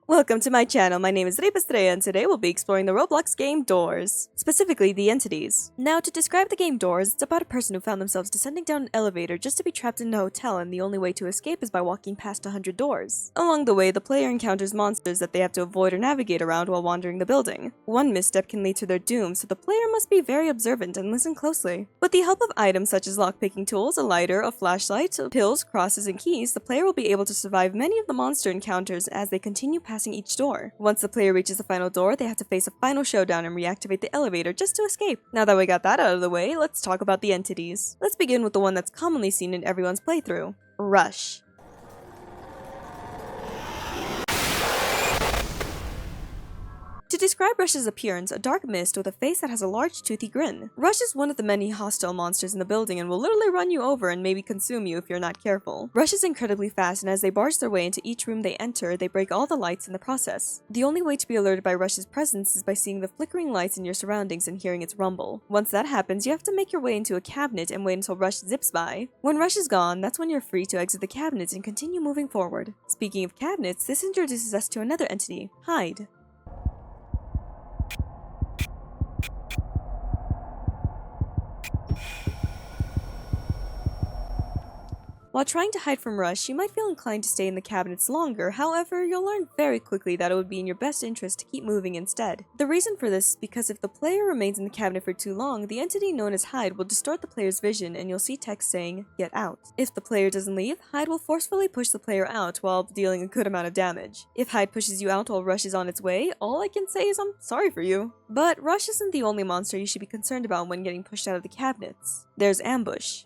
Welcome to my channel. My name is Estrella, and today we'll be exploring the Roblox game Doors, specifically the entities. Now, to describe the game Doors, it's about a person who found themselves descending down an elevator just to be trapped in a hotel, and the only way to escape is by walking past 100 doors. Along the way, the player encounters monsters that they have to avoid or navigate around while wandering the building. One misstep can lead to their doom, so the player must be very observant and listen closely. With the help of items such as lockpicking tools, a lighter, a flashlight, pills, crosses, and keys, the player will be able to survive many of the monster encounters as they continue passing each door. Once the player reaches the final door, they have to face a final showdown and reactivate the elevator just to escape. Now that we got that out of the way, let's talk about the entities. Let's begin with the one that's commonly seen in everyone's playthrough: Rush. To describe Rush's appearance, a dark mist with a face that has a large toothy grin. Rush is one of the many hostile monsters in the building and will literally run you over and maybe consume you if you're not careful. Rush is incredibly fast, and as they barge their way into each room they enter, they break all the lights in the process. The only way to be alerted by Rush's presence is by seeing the flickering lights in your surroundings and hearing its rumble. Once that happens, you have to make your way into a cabinet and wait until Rush zips by. When Rush is gone, that's when you're free to exit the cabinet and continue moving forward. Speaking of cabinets, this introduces us to another entity, Hide. While trying to hide from Rush, you might feel inclined to stay in the cabinets longer, however, you'll learn very quickly that it would be in your best interest to keep moving instead. The reason for this is because if the player remains in the cabinet for too long, the entity known as Hide will distort the player's vision and you'll see text saying, "Get out." If the player doesn't leave, Hide will forcefully push the player out while dealing a good amount of damage. If Hide pushes you out while Rush is on its way, all I can say is I'm sorry for you. But Rush isn't the only monster you should be concerned about when getting pushed out of the cabinets. There's Ambush.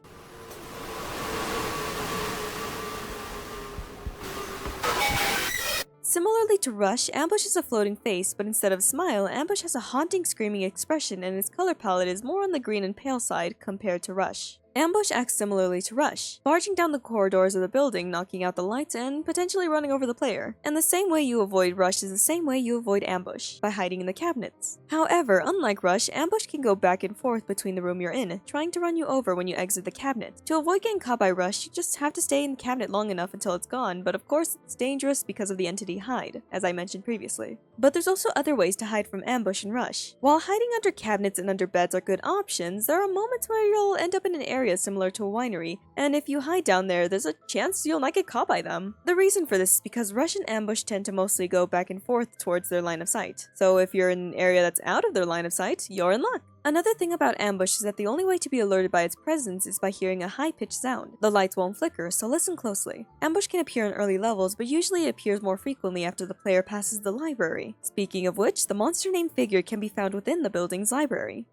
Similarly to Rush, Ambush is a floating face, but instead of a smile, Ambush has a haunting, screaming expression, and its color palette is more on the green and pale side compared to Rush. Ambush acts similarly to Rush, barging down the corridors of the building, knocking out the lights, and potentially running over the player. And the same way you avoid Rush is the same way you avoid Ambush, by hiding in the cabinets. However, unlike Rush, Ambush can go back and forth between the room you're in, trying to run you over when you exit the cabinet. To avoid getting caught by Rush, you just have to stay in the cabinet long enough until it's gone, but of course it's dangerous because of the entity Hide, as I mentioned previously. But there's also other ways to hide from Ambush and Rush. While hiding under cabinets and under beds are good options, there are moments where you'll end up in an area similar to a winery, and if you hide down there, there's a chance you'll not get caught by them. The reason for this is because Rush and Ambush tend to mostly go back and forth towards their line of sight. So if you're in an area that's out of their line of sight, you're in luck. Another thing about Ambush is that the only way to be alerted by its presence is by hearing a high-pitched sound. The lights won't flicker, so listen closely. Ambush can appear in early levels, but usually it appears more frequently after the player passes the library. Speaking of which, the monster named Figure can be found within the building's library.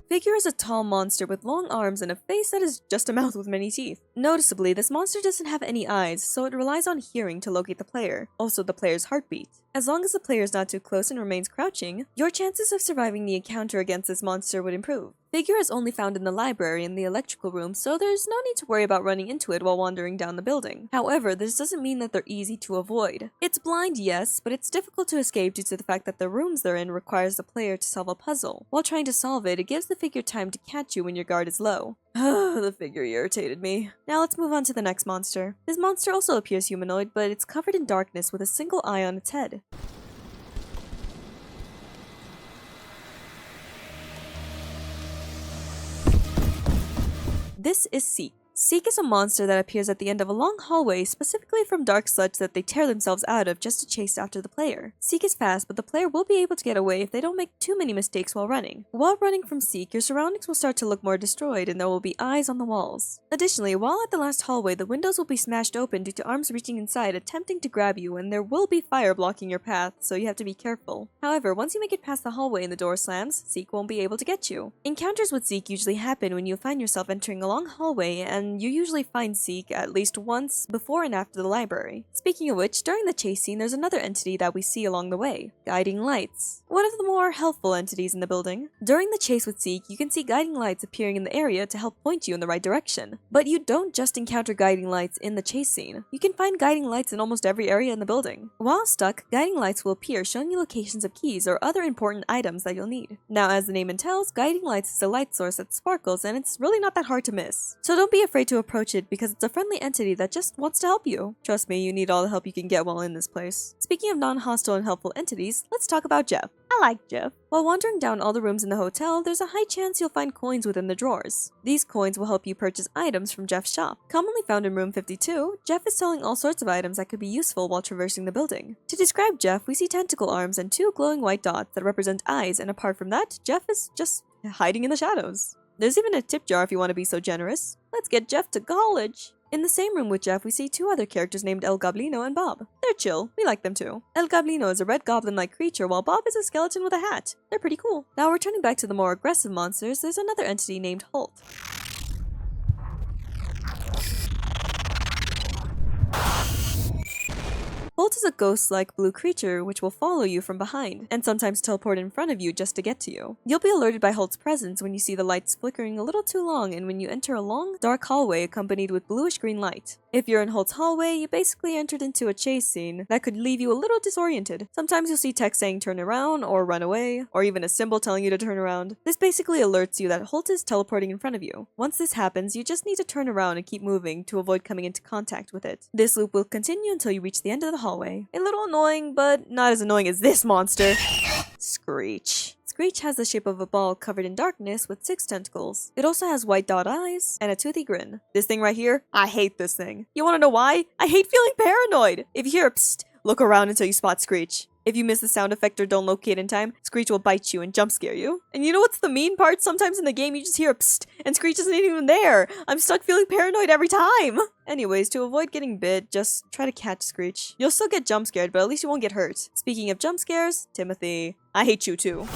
Figure is a tall monster with long arms and a face that is just a mouth with many teeth. Noticeably, this monster doesn't have any eyes, so it relies on hearing to locate the player, also the player's heartbeat. As long as the player is not too close and remains crouching, your chances of surviving the encounter against this monster would improve. Figure is only found in the library and the electrical room, so there's no need to worry about running into it while wandering down the building. However, this doesn't mean that they're easy to avoid. It's blind, yes, but it's difficult to escape due to the fact that the rooms they're in requires the player to solve a puzzle. While trying to solve it, it gives the figure time to catch you when your guard is low. The figure irritated me. Now let's move on to the next monster. This monster also appears humanoid, but it's covered in darkness with a single eye on its head. This is Seek. Seek is a monster that appears at the end of a long hallway, specifically from dark sludge that they tear themselves out of just to chase after the player. Seek is fast, but the player will be able to get away if they don't make too many mistakes while running. While running from Seek, your surroundings will start to look more destroyed and there will be eyes on the walls. Additionally, while at the last hallway, the windows will be smashed open due to arms reaching inside attempting to grab you, and there will be fire blocking your path, so you have to be careful. However, once you make it past the hallway and the door slams, Seek won't be able to get you. Encounters with Seek usually happen when you find yourself entering a long hallway and and you usually find Zeke at least once before and after the library. Speaking of which, during the chase scene, there's another entity that we see along the way, guiding lights. One of the more helpful entities in the building. During the chase with Zeke, you can see guiding lights appearing in the area to help point you in the right direction. But you don't just encounter guiding lights in the chase scene. You can find guiding lights in almost every area in the building. While stuck, guiding lights will appear showing you locations of keys or other important items that you'll need. Now, as the name entails, guiding lights is a light source that sparkles and it's really not that hard to miss. So don't be afraid to approach it because it's a friendly entity that just wants to help you. Trust me, you need all the help you can get while in this place. Speaking of non-hostile and helpful entities, let's talk about Jeff. I like Jeff. While wandering down all the rooms in the hotel, there's a high chance you'll find coins within the drawers. These coins will help you purchase items from Jeff's shop. Commonly found in room 52, Jeff is selling all sorts of items that could be useful while traversing the building. To describe Jeff, we see tentacle arms and 2 glowing white dots that represent eyes, and apart from that, Jeff is just hiding in the shadows. There's even a tip jar if you want to be so generous. Let's get Jeff to college! In the same room with Jeff, we see 2 other characters named El Goblino and Bob. They're chill, we like them too. El Goblino is a red goblin-like creature, while Bob is a skeleton with a hat. They're pretty cool. Now returning back to the more aggressive monsters, there's another entity named Holt. Holt is a ghost-like blue creature which will follow you from behind, and sometimes teleport in front of you just to get to you. You'll be alerted by Holt's presence when you see the lights flickering a little too long and when you enter a long, dark hallway accompanied with bluish-green light. If you're in Holt's hallway, you basically entered into a chase scene that could leave you a little disoriented. Sometimes you'll see text saying turn around or run away, or even a symbol telling you to turn around. This basically alerts you that Holt is teleporting in front of you. Once this happens, you just need to turn around and keep moving to avoid coming into contact with it. This loop will continue until you reach the end of the hallway. A little annoying, but not as annoying as this monster. Screech. Screech has the shape of a ball covered in darkness with 6 tentacles. It also has white dot eyes and a toothy grin. This thing right here, I hate this thing. You wanna know why? I hate feeling paranoid! If you hear a psst, look around until you spot Screech. If you miss the sound effect or don't locate in time, Screech will bite you and jump scare you. And you know what's the mean part? Sometimes in the game you just hear a psst and Screech isn't even there. I'm stuck feeling paranoid every time. Anyways, to avoid getting bit, just try to catch Screech. You'll still get jump scared, but at least you won't get hurt. Speaking of jump scares, Timothy, I hate you too.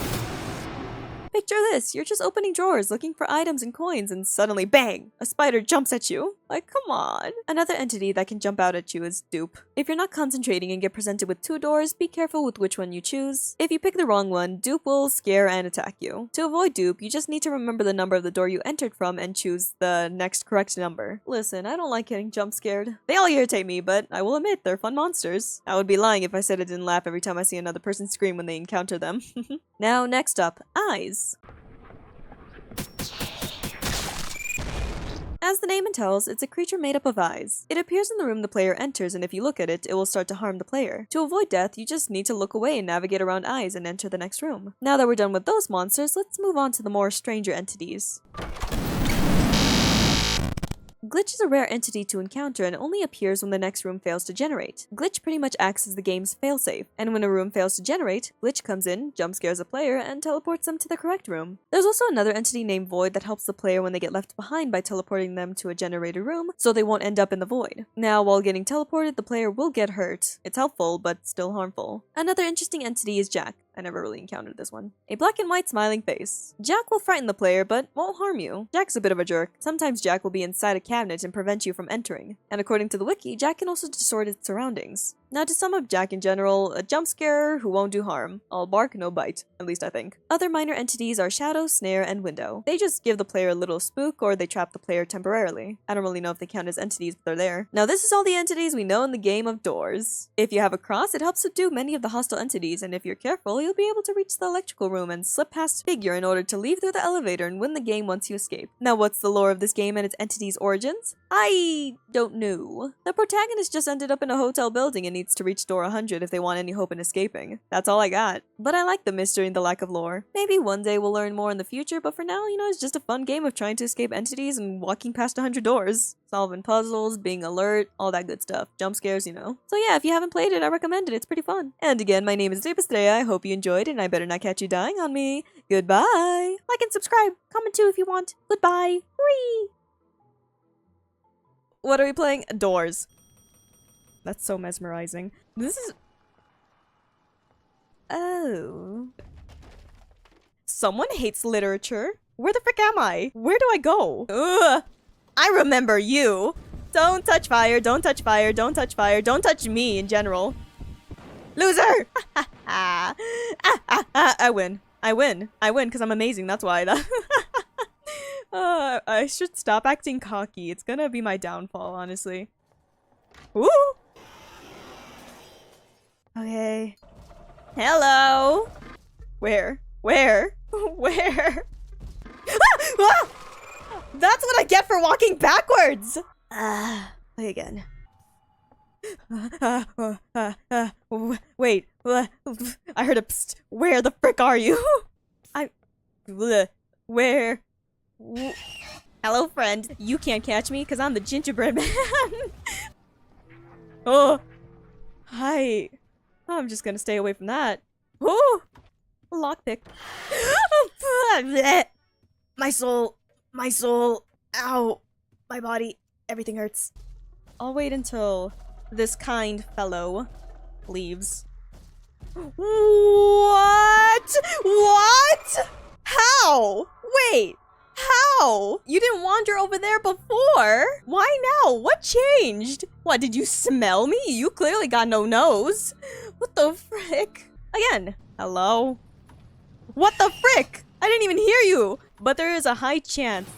Picture this, you're just opening drawers looking for items and coins and suddenly bang, a spider jumps at you. Like, come on. Another entity that can jump out at you is Dupe. If you're not concentrating and get presented with 2 doors, be careful with which one you choose. If you pick the wrong one, Dupe will scare and attack you. To avoid Dupe, you just need to remember the number of the door you entered from and choose the next correct number. Listen, I don't like getting jump scared. They all irritate me, but I will admit they're fun monsters. I would be lying if I said I didn't laugh every time I see another person scream when they encounter them. Now, next up, eyes. As the name entails, it's a creature made up of eyes. It appears in the room the player enters, and if you look at it, it will start to harm the player. To avoid death, you just need to look away and navigate around eyes and enter the next room. Now that we're done with those monsters, let's move on to the more stranger entities. Glitch is a rare entity to encounter and only appears when the next room fails to generate. Glitch pretty much acts as the game's failsafe, and when a room fails to generate, Glitch comes in, jump scares a player, and teleports them to the correct room. There's also another entity named Void that helps the player when they get left behind by teleporting them to a generated room, so they won't end up in the void. Now, while getting teleported, the player will get hurt. It's helpful, but still harmful. Another interesting entity is Jack. I never really encountered this one. A black and white smiling face. Jack will frighten the player, but won't harm you. Jack's a bit of a jerk. Sometimes Jack will be inside a cabinet and prevent you from entering. And according to the wiki, Jack can also distort its surroundings. Now to sum up Jack in general, a jump scarer who won't do harm. All bark, no bite. At least I think. Other minor entities are Shadow, Snare, and Window. They just give the player a little spook or they trap the player temporarily. I don't really know if they count as entities, but they're there. Now this is all the entities we know in the game of Doors. If you have a cross, it helps subdue many of the hostile entities, and if you're careful, you'll be able to reach the electrical room and slip past Figure in order to leave through the elevator and win the game once you escape. Now what's the lore of this game and its entities' origins? I don't know. The protagonist just ended up in a hotel building and needs to reach door 100 if they want any hope in escaping. That's all I got. But I like the mystery and the lack of lore. Maybe one day we'll learn more in the future, but for now, it's just a fun game of trying to escape entities and walking past 100 doors. Solving puzzles, being alert, all that good stuff. Jump scares, So yeah, if you haven't played it, I recommend it. It's pretty fun. And again, my name is Estrella. I hope you enjoyed it, and I better not catch you dying on me. Goodbye! Like and subscribe. Comment too if you want. Goodbye. Whee! What are we playing? Doors. That's so mesmerizing. This is... Oh. Someone hates literature? Where the frick am I? Where do I go? Ugh! I remember you. Don't touch fire, don't touch fire, don't touch fire, don't touch me in general. Loser! I win. I win. I win because I'm amazing, that's why. I should stop acting cocky. It's gonna be my downfall, honestly. Woo! Okay. Hello! Where? Where? Where? Ah! That's what I get for walking backwards! Play again. Wait. I heard a psst. Where the frick are you? Where? Hello, friend. You can't catch me because I'm the gingerbread man. Oh. Hi. I'm just gonna stay away from that. Oh! Lockpick. My soul. My soul. Ow. My body. Everything hurts. I'll wait until this kind fellow leaves. What? What? How? Wait. How? You didn't wander over there before. Why now? What changed? What, did you smell me? You clearly got no nose. What the frick? Again. Hello? What the frick? I didn't even hear you. But there is a high chance.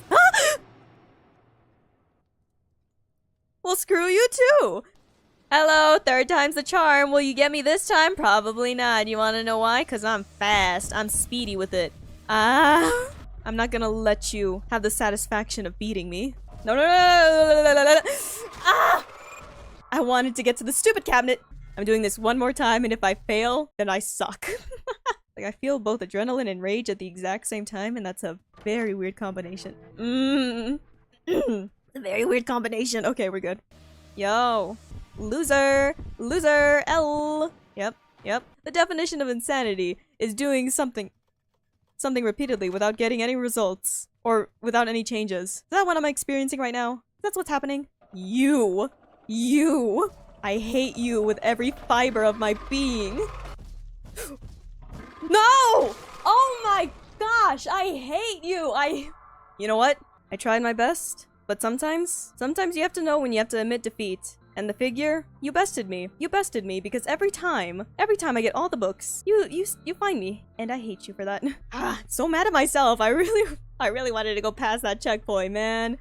Well, screw you too. Hello, third time's the charm. Will you get me this time? Probably not. You want to know why? Because I'm fast. I'm speedy with it. I'm not gonna let you have the satisfaction of beating me. No, no, no, no, no, no, no. Ah! I wanted to get to the stupid cabinet. I'm doing this one more time, and if I fail, then I suck. Like, I feel both adrenaline and rage at the exact same time, and that's a very weird combination. A very weird combination. Okay, we're good. Yo. Loser. Loser. L. Yep. Yep. The definition of insanity is doing something repeatedly without getting any results. Or without any changes. Is that what I'm experiencing right now? That's what's happening? You. You. I hate you with every fiber of my being. No! Oh my gosh, I hate you. You know what? I tried my best, but sometimes you have to know when you have to admit defeat. And the figure, you bested me. You bested me because every time I get all the books, you find me, and I hate you for that. So mad at myself. I really wanted to go past that checkpoint, man.